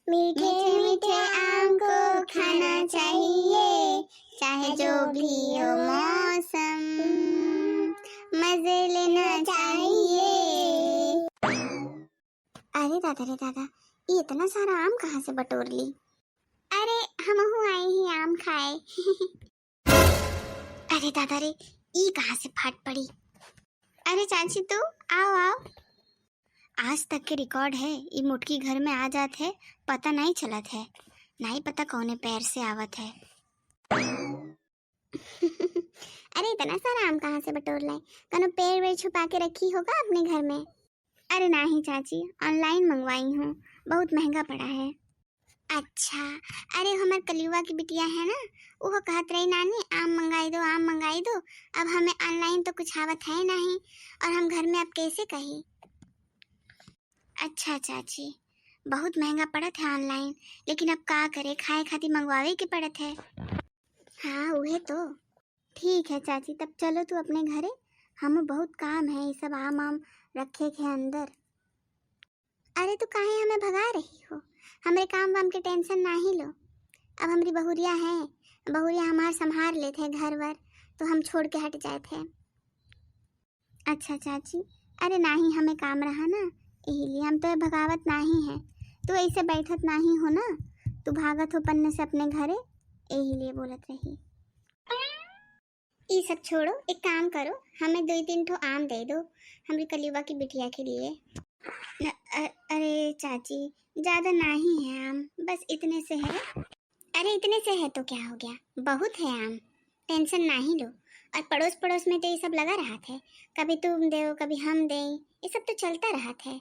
मीठे मीठे आम को खाना चाहिए, चाहे जो भी हो मौसम, मजे लेना चाहिए। अरे दादा रे दादा, ये इतना सारा आम कहाँ से बटोर ली? अरे हम आए ही आम खाए। अरे दादा रे, ये कहाँ से फट पड़ी? अरे चाची तू आओ आओ। आज तक के रिकॉर्ड है, ये मुटकी घर में आ जात है, पता नहीं चलत है, नहीं पता कौने पैर से आवत है। अरे इतना सारा आम कहाँ से बटोर लाए? कनो पेड़ वेड़ छुपा के रखी होगा अपने घर में? अरे नहीं चाची, ऑनलाइन मंगवाई हूँ, बहुत महंगा पड़ा है। अच्छा, अरे हमार कलियुआ की बिटिया है ना, वो कहत रही नानी आम मंगाई दो, आम मंगाई दो। अब हमें ऑनलाइन तो कुछ आवत है नहीं, और हम घर में अब कैसे कही? अच्छा चाची, बहुत महंगा पड़त है ऑनलाइन, लेकिन अब का करे, खाए खातिर मंगवावे के पड़त है। हाँ वही तो। ठीक है चाची, तब चलो तू अपने घरे, हमें बहुत काम है, ये सब आम आम रखे के अंदर। अरे तू काहे हमें भगा रही हो? हमरे काम वाम के टेंशन ना ही लो। अब हमारी बहुरिया है, बहुरिया हमार संभाल लेते हैं घर वर, तो हम छोड़ के हट जाए थे। अच्छा चाची, अरे नाही हमें काम रहा ना, यही लिए हम तो भगावत नहीं है। तू ऐसे बैठत नहीं हो ना, तू भागत हो पन्ने से अपने घरे, यही लिए बोलत रही। ये सब छोड़ो, एक काम करो, हमें 2-3 ठो आम दे दो हमारी कलियुआ की बिटिया के लिए। अरे चाची, ज़्यादा नहीं है आम, बस इतने से है। अरे इतने से है तो क्या हो गया, बहुत है आम, टेंशन नहीं लो। और पड़ोस पड़ोस में तो ये सब लगा रहा था, कभी तुम दो कभी हम दें, ये सब तो चलता रहा था।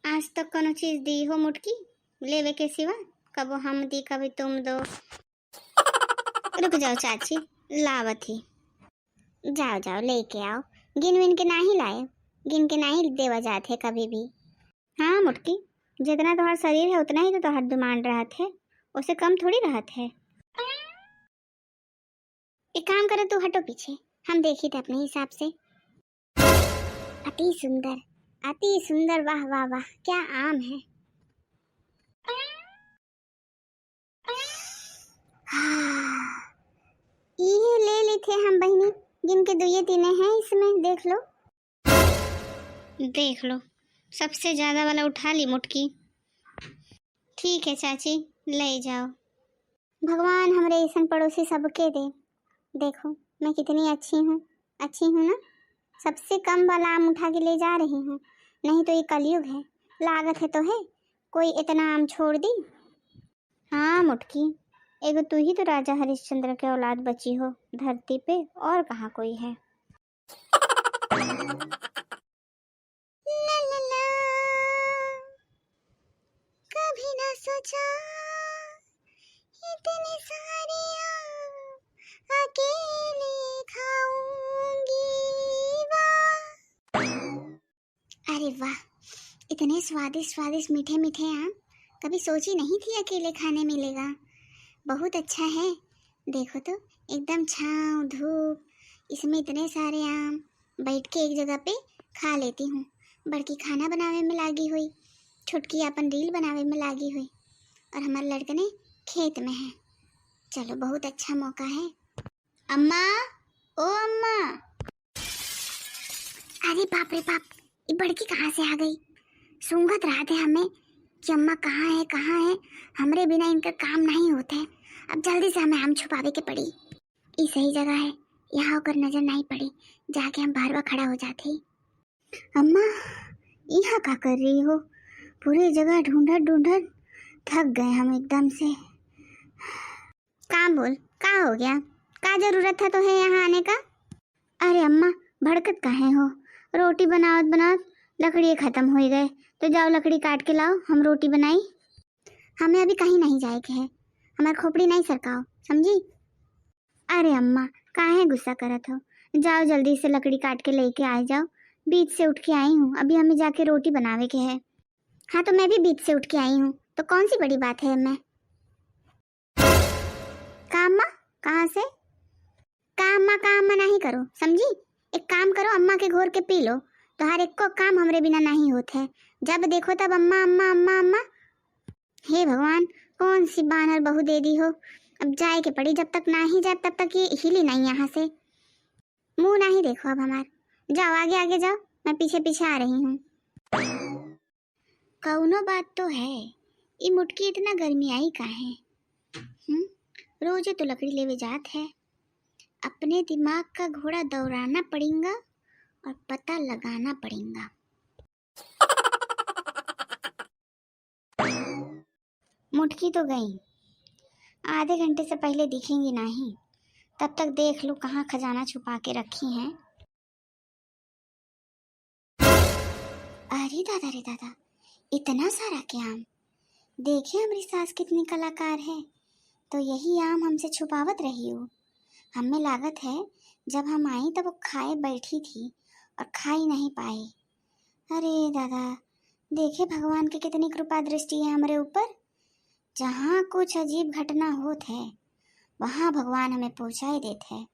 आज तक कोनो चीज़ दी हो मुटकी लेवे के सिवा? कबो हम दी कभी तुम दो। रुक जाओ चाची, लावत ही। जाओ जाओ लेके आओ, गिन विन के नहीं लाए, गिन के नहीं देवा जाते कभी भी। हाँ मुटकी, जितना तुम्हारा शरीर है उतना ही तो तुम्हारा डिमांड रहा है, उससे कम थोड़ी रहा है। एक काम करो, तू हटो पीछे, हम देखी थे अपने हिसाब से। अति सुंदर, अति सुंदर, वाह वाह वाह, क्या आम है। ये ले ली थे हम बहनी, जिनके 2-3 हैं इसमें, देख लो देख लो, सबसे ज्यादा वाला उठा ली मुटकी। ठीक है चाची, ले जाओ। भगवान हमारे ऐसा पड़ोसी सबके दे। देखो मैं कितनी अच्छी हूँ ना, सबसे कम वाला आम उठा के ले जा रही हूँ, नहीं तो ये कलयुग है, लागत है तो है कोई इतना आम छोड़ दी। हाँ मुटकी, एगो तू ही तो राजा हरिश्चंद्र के औलाद बची हो धरती पे, और कहाँ कोई है। ला ला ला, कभी ना सोचा इतने सारे आम अकेले खाऊंगी, वाह। अरे वाह, इतने स्वादिष्ट स्वादिष्ट मीठे मीठे आम कभी सोची नहीं थी अकेले खाने मिलेगा। बहुत अच्छा है, देखो तो एकदम छाँव धूप, इसमें इतने सारे आम, बैठ के एक जगह पे खा लेती हूँ। बड़की खाना बनावे में लागी हुई, छुटकी अपन रील बनावे में लागी हुई, और हमारे लड़के ने खेत में है। चलो बहुत अच्छा मौका है। अम्मा, ओ अम्मा। अरे बाप रे बाप, ये बड़की कहाँ से आ गई? सूंघत रहा थे हमें कि अम्मा कहाँ है, हमरे बिना इनका काम नहीं होते। अब जल्दी से हमें आम छुपावे के पड़ी। ये सही जगह है, यहाँ होकर नजर नहीं पड़ी, जाके हम बाहर खड़ा हो जाते। अम्मा यहाँ क्या कर रही हो? पूरी जगह ढूंढत थक गए हम एकदम से। काम बोल, का हो गया, का जरूरत था तो है यहाँ आने का? अरे अम्मा भड़कत काहे हो, रोटी बनावत लकड़ी खत्म हो गए, तो जाओ लकड़ी काट के लाओ, हम रोटी बनाई। हमें अभी कहीं नहीं जाए के है, हमारी खोपड़ी नहीं सरकाओ, समझी? अरे अम्मा काहे गुस्सा करत हो, जाओ जल्दी से लकड़ी काट के लेके आ जाओ, बीच से उठ के आई हूँ, अभी हमें जाके रोटी बनावे के है। हाँ तो मैं भी बीच से उठ के आई हूँ, तो कौन सी बड़ी बात है। मैं का अम्मा, कहाँ से का अम्मा नहीं करो, समझी? एक काम करो, अम्मा के घोर के पी लो, तो हर एक को काम हमरे बिना नहीं होते है। जब देखो तब अम्मा अम्मा अम्मा अम्मा। हे भगवान, कौन सी बानर बहू दे दी हो। अब जाए के पड़ी, जब तक ना ही जाए तब तक ये हिली नहीं यहाँ से। मुंह ना ही देखो अब हमार। जाओ आगे आगे जाओ, मैं पीछे पीछे आ रही हूँ। कौनो बात तो है, ये मुटकी इतना गर्मी आई काहे। रोजे तो लकड़ी लेवे जात है। अपने दिमाग का घोड़ा दौड़ाना पड़ेगा और पता लगाना पड़ेगा। मुटकी तो गई, आधे घंटे से पहले दिखेंगी नहीं। तब तक देख लो कहाँ खजाना छुपा के रखी हैं। अरे दादा रे दादा, इतना सारा क्या आम। देखिए हमारी सास कितनी कलाकार है। तो यही आम हमसे छुपावत रही हो। हमें लागत है जब हम आई तब वो खाए बैठी थी और खा ही नहीं पाई। अरे दादा, देखे भगवान की कितनी कृपा दृष्टि है हमारे ऊपर। जहाँ कुछ अजीब घटना होत है वहाँ भगवान हमें पहुँचा ही देते हैं।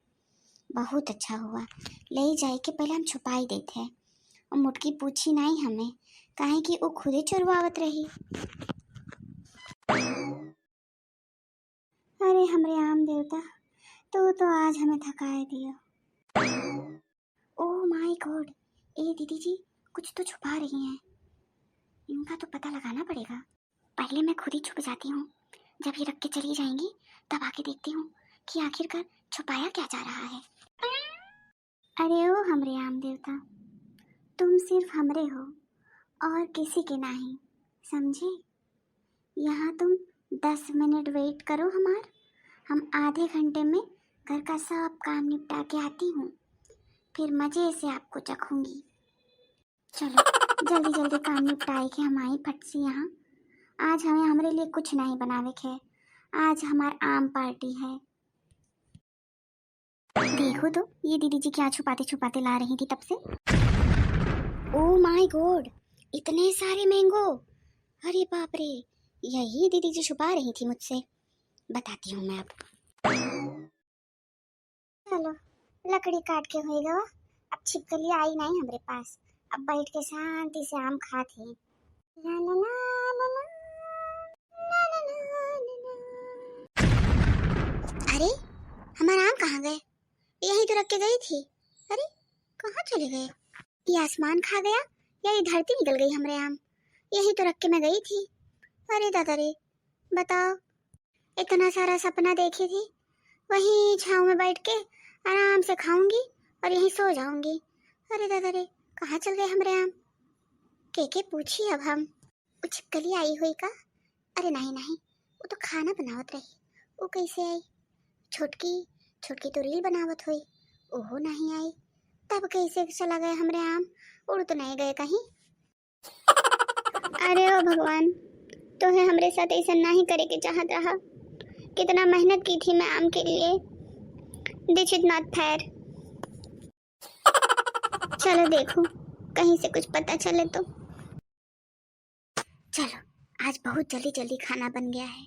बहुत अच्छा हुआ, ले जाए के पहले हम छुपा ही देते हैं। और मुटकी पूछी नहीं हमें, काहे कि वो खुद ही चुरवावत रही। अरे हमरे आम देवता, तो आज हमें थकाए दिया। ओह माय गॉड, ए दीदी जी कुछ तो छुपा रही हैं। इनका तो पता लगाना पड़ेगा। पहले मैं खुद ही छुप जाती हूँ, जब ये रख के चली जाएंगी तब आके देखती हूँ कि आखिरकार छुपाया क्या जा रहा है। अरे ओ हमरे आम देवता, तुम सिर्फ हमरे हो और किसी के नहीं, समझे। यहाँ तुम 10 मिनट वेट करो हमार, हम आधे घंटे में घर का सब काम निपटा के आती हूँ, फिर मजे से आपको चखूंगी। चलो जल्दी जल्दी काम निपटाए के हम आई फट से यहाँ। आज हमें हमारे लिए कुछ नहीं बनावे के, आज हमार आम पार्टी है। देखो तो ये दीदी जी क्या छुपाते छुपाते ला रही थी तब से। ओह माय गॉड, इतने सारे मैंगो। अरे बाप रे, यही दीदी जी छुपा रही थी मुझसे। बताती हूँ मैं अब। चलो लकड़ी काट के होएगा, अब छिपकली आई नहीं हमारे पास। अब बैठ के शांति से आम खाते हैं। ला ला ला ला ला, ला ला ला ला ला। अरे हमारा आम कहाँ गए? यही तो रख के गई थी। अरे कहाँ चले गए? ये आसमान खा गया या ये धरती निकल गई हमारे आम? यही तो रख के मैं गई थी। अरे दादा रे, बताओ, इतना सारा सपना देखी थी, वहीं छाँव में बैठ के आराम से खाऊंगी और यहीं सो जाऊंगी। अरे दादा रे, कहाँ चल गए हमारे आम? के पूछी अब हम। वो छिपकली आई हुई का? अरे नहीं नहीं, वो तो खाना बनावत रही। वो कैसे आई? छोटकी छोटकी तो रील बनावत हुई, ओहो नहीं आई। तब कैसे चला गए हमारे आम? उड़ तो नहीं गए कहीं? अरे ओ भगवान, तो है हमरे साथ ऐसा नहीं करे के चाहत रहा। कितना मेहनत की थी मैं आम के लिए। This is not fair. चलो देखो कहीं से कुछ पता चले तो। चलो आज बहुत जल्दी जल्दी खाना बन गया है,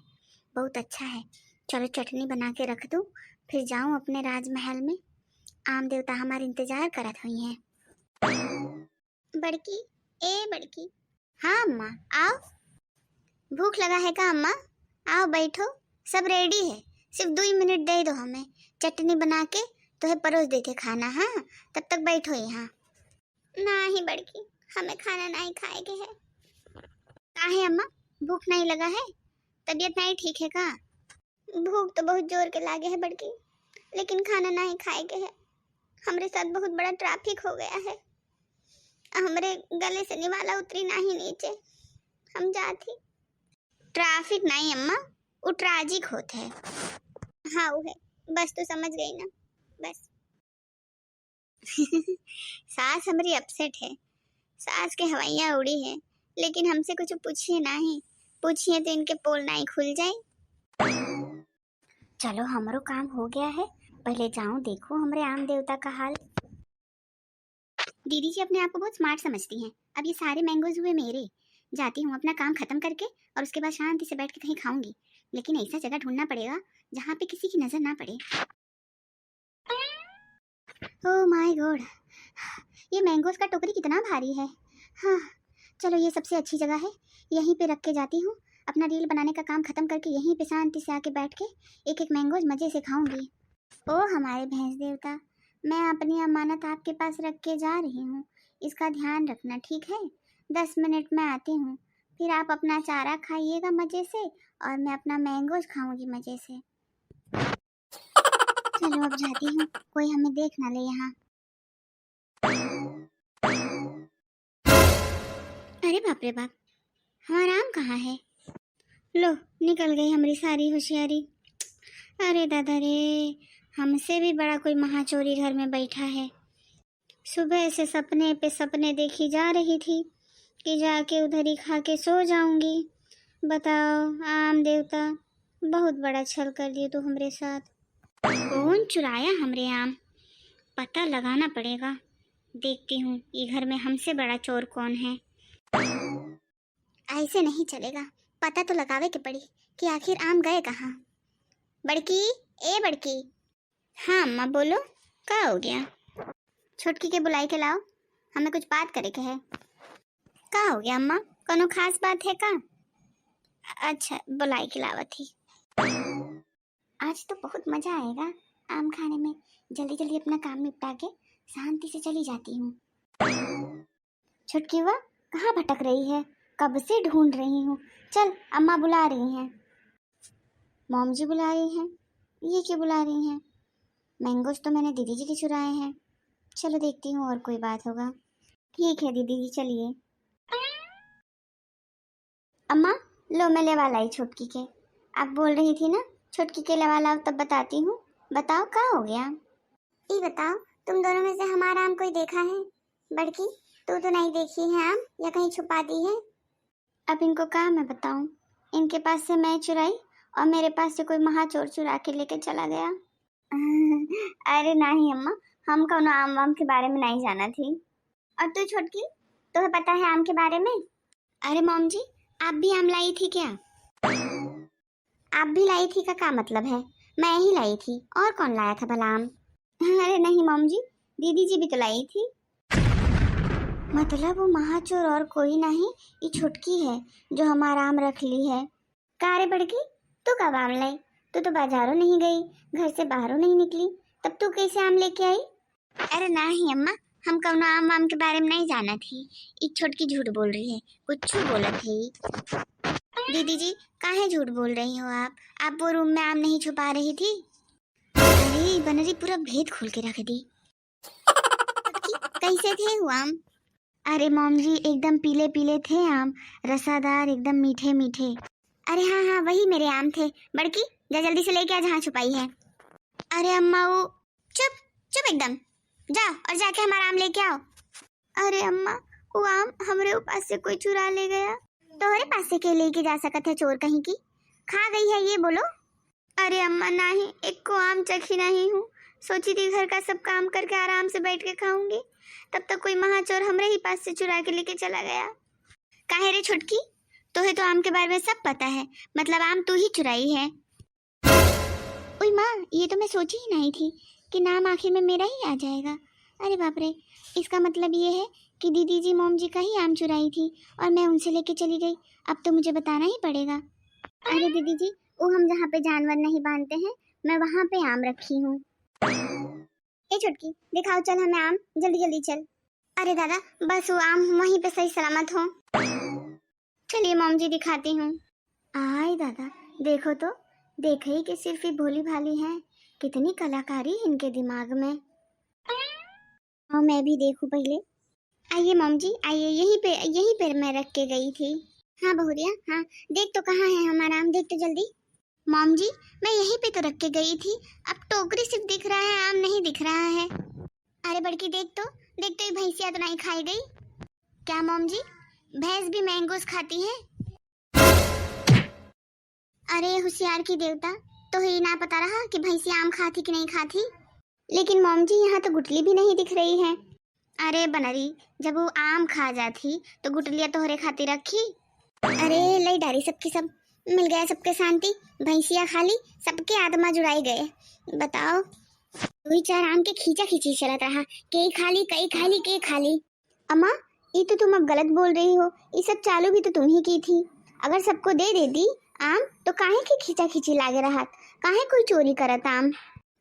बहुत अच्छा है। चलो चटनी बना के रख दूँ, फिर जाऊँ अपने राजमहल में। आम देवता हमारे इंतजार करत हुई हैं। बड़की, ए बड़की। हाँ अम्मा आओ। भूख लगा है का अम्मा? आओ बैठो, सब रेडी है। सिर्फ 2 मिनट दे दो हमें, चटनी बना के तो है परोस देते खाना। हाँ तब तक बैठो यहाँ। नहीं बड़की, हमें खाना नहीं खाएगे है। काहे अम्मा, भूख नहीं लगा है? तबीयत नहीं ठीक है का? भूख तो बहुत जोर के लागे है बड़की, लेकिन खाना नहीं खाएगे है। हमारे साथ बहुत बड़ा ट्रैफिक हो गया है, हमरे गले से निवाला उतरी नहीं नीचे, हम जाती। ट्रैफिक नहीं अम्मा, वो ट्रैजिक होता है। हाँ वो है, बस तो समझ गई ना, बस। सास हमारी अपसेट है, सास के हवाइयाँ उड़ी है, लेकिन हमसे कुछ पूछिए नहीं, पूछिए तो इनके पोल नहीं खुल जाए। चलो हमारो काम हो गया है, पहले जाऊं देखो हमारे आम देवता का हाल। दीदी जी अपने आप को बहुत स्मार्ट समझती हैं। अब ये सारे मैंगोज हुए मेरे। जाती हूँ अपना काम खत्म करके और उसके बाद शांति से बैठ के कहीं खाऊंगी, लेकिन ऐसा जगह ढूंढना पड़ेगा जहाँ पे किसी की नजर ना पड़े। ओह माय गॉड, ये मैंगोज का टोकरी कितना भारी है। हाँ चलो ये सबसे अच्छी जगह है, यहीं पे रख के जाती हूँ। अपना रील बनाने का काम खत्म करके यहीं पे शांति से आके बैठ के एक एक मैंगोज मज़े से खाऊंगी। ओ हमारे भैंस देवता, मैं अपनी अमानत आपके पास रख के जा रही हूँ, इसका ध्यान रखना, ठीक है? 10 मिनट में आती हूँ, फिर आप अपना चारा खाइएगा मज़े से और मैं अपना मैंगोज खाऊंगी मज़े से। चलो अब जाती हूँ, कोई हमें देख ना ले यहाँ। अरे बाप रे बाप, हमारा आम कहाँ है? लो निकल गई हमारी सारी होशियारी। अरे दादा रे, हमसे भी बड़ा कोई महाचोरी घर में बैठा है। सुबह से सपने पे सपने देखी जा रही थी कि जाके उधर ही खा के सो जाऊंगी। बताओ आम देवता, बहुत बड़ा छल कर दिए तू हमरे साथ। कौन चुराया हमरे आम, पता लगाना पड़ेगा। देखती हूँ ये घर में हमसे बड़ा चोर कौन है। ऐसे नहीं चलेगा, पता तो लगावे के पड़ी कि आखिर आम गए कहाँ। बड़की, ए बड़की। हाँ अम्मा बोलो, क्या हो गया? छोटकी के बुलाई के लाओ, हमें कुछ बात करे के है। क्या हो गया अम्मा, कोनो खास बात है का? अच्छा बुलाई के लावा थी। आज तो बहुत मजा आएगा आम खाने में। जल्दी जल्दी अपना काम निपटा के शांति से चली जाती हूँ। छुटकी वाह, कहाँ भटक रही है? कब से ढूंढ रही हूँ। चल अम्मा बुला रही हैं, मॉम जी बुला रही हैं, ये क्यों बुला रही हैं? मैंगोज तो मैंने दीदी जी के चुराए हैं। चलो देखती हूँ और कोई बात होगा। ठीक है दीदी जी चलिए। अम्मा लो मैं लेवा लाई छुटकी के। आप बोल रही थी ना छुटकी के लेवा लाओ, तब बताती हूँ। बताओ क्या हो गया? ये बताओ, तुम दोनों में से हमारा आम कोई देखा है? बड़की तू तो नहीं देखी है आम, या कहीं छुपा दी है? अब इनको कहाँ मैं बताऊँ, इनके पास से मैं चुराई और मेरे पास से कोई महाचोर चुरा के लेके चला गया। अरे नहीं अम्मा, हम कौन आम वाम के बारे में नहीं जाना थी। और तू छोटकी, तुम्हें पता है आम के बारे में? अरे मॉम जी, आप भी आम लाई थी क्या? आप भी लाई थी का क्या मतलब है? मैं ही लाई थी, और कौन लाया था भला आम? अरे नहीं मॉम जी, दीदी जी भी तो लाई थी। मतलब वो महाचोर और कोई नहीं, ये छुटकी है जो हमारा आम रख ली है। का रे बड़की, तू कब आम लाई? तू तो बाजारों नहीं गई, घर से बाहरों नहीं निकली, तब तू कैसे आम लेके आई? अरे नहीं अम्मा, हम कौनो आम वाम के बारे में नहीं जाना थी। एक छोटकी झूठ बोल रही है, कुछ बोला थी। दीदी जी काहे झूठ बोल रही हो आप वो रूम में आम नहीं छुपा रही थी? अरे बनरी पूरा भेद खोल के रख दी। कैसे थे वो आम? अरे मॉम जी एकदम पीले पीले थे आम, रसादार एकदम मीठे मीठे। अरे हाँ हाँ वही मेरे आम थे। बड़की जा जल्दी से लेके आ जहाँ छुपाई है। अरे अम्मा वो, चुप चुप एकदम, जाओ और जाके हमारा आम लेके आओ। अरे अम्मा वो आम हमारे पास से कोई चुरा ले गया। तोहरे पास से के लेके जा सकत है चोर कहीं की? खा गई है ये बोलो। अरे अम्मा नहीं, एक को आम चखी नहीं हूँ, सोची थी घर का सब काम करके आराम से बैठ के खाऊंगी, तब तक कोई महाचोर हमरे ही पास से चुरा के लेके चला गया। काहे रे छुटकी, तोहे तो आम के बारे में सब पता है, मतलब आम तू ही चुराई है? ओए माँ, ये तो मैं सोची ही नहीं थी कि नाम आखिर में मेरा ही आ जाएगा। अरे बाप रे, इसका मतलब ये है कि दीदी जी मॉम जी का ही आम चुराई थी और मैं उनसे लेके चली गई। अब तो मुझे बताना ही पड़ेगा। अरे दीदी जी, वो हम जहाँ पे जानवर नहीं बांधते हैं, मैं वहाँ पे आम रखी हूँ। ए छुटकी दिखाओ, चल हमें आम, जल्दी जल्दी चल। अरे दादा बस वो आम वहीं पे सही सलामत हो। चलिए मॉम जी दिखाती हूँ। आय दादा देखो तो, देखे ही कि सिर्फ ये भोली भाली हैं, कितनी कलाकारी इनके दिमाग में। और मैं भी देखूं पहले। आइए मॉम जी आइए, यहीं पे मैं रख के गई थी। हाँ बहुरिया हाँ, देख तो कहाँ है हमारा आम, देख तो जल्दी। मॉम जी मैं यहीं पे तो रख के गई थी, अब टोकरी सिर्फ दिख रहा है, आम नहीं दिख रहा है। अरे बड़की देख तो ये भैंसिया तो नहीं खाई गई क्या? मॉम जी भैंस भी मैंगोस खाती है? अरे होशियार की देवता, तो ही ना पता रहा कि भैंसिया आम खाती कि नहीं खाती। लेकिन मॉम जी यहाँ तो गुटली भी नहीं दिख रही है। अरे बनरी, जब वो आम खा जाती तो गुटलिया तोहरे खाती रखी। अरे लई डारी सबकी सब, मिल गया सबके शांति, भैंसिया खाली, सबके आत्मा जुड़ाई गए। बताओ वही चार आम के खींचा खींची चलत रहा, के खाली कई खाली के खाली। अम्मा ये तो तुम अब गलत बोल रही हो, ये सब चालू भी तो तुम ही की थी। अगर सबको दे देती आम तो काहे के खींचा खींची लागे रहत, काहे कोई चोरी करत आम,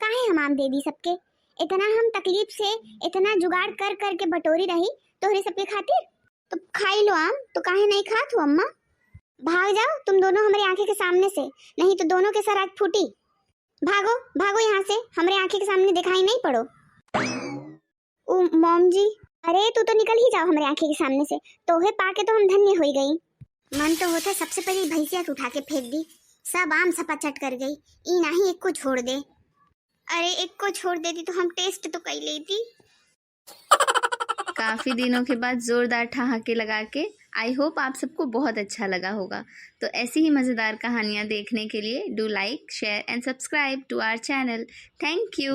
काहे हम आम दे दी सबके। इतना हम तकलीफ से इतना जुगाड़ कर कर के बटोरी रही तोहरे सबके खातिर, तो खाई लो आम, तो काहे नहीं खात हो अम्मा। भाग जाओ तुम दोनों हमारी आंखें के सामने से, नहीं तो दोनों के सर आज फूटी। भागो भागो यहाँ से, हमारे आंखें के सामने दिखाई नहीं पड़ो। ओ मॉम जी, अरे तू तो निकल ही जाओ हमारे आंखें के सामने से, तोहे पाके तो हम धन्य हो गई। मन तो होता सबसे पहले भैंसिया को उठा के फेंक दी, सब आम सपाचट कर गई, ई नहीं एक को छोड़ दे। अरे एक को छोड़ देती तो हम टेस्ट तो कर लेती। काफ़ी दिनों के बाद ज़ोरदार ठहाके लगा के आई होप आप सबको बहुत अच्छा लगा होगा। तो ऐसी ही मज़ेदार कहानियाँ देखने के लिए do like share and subscribe to our channel. Thank you.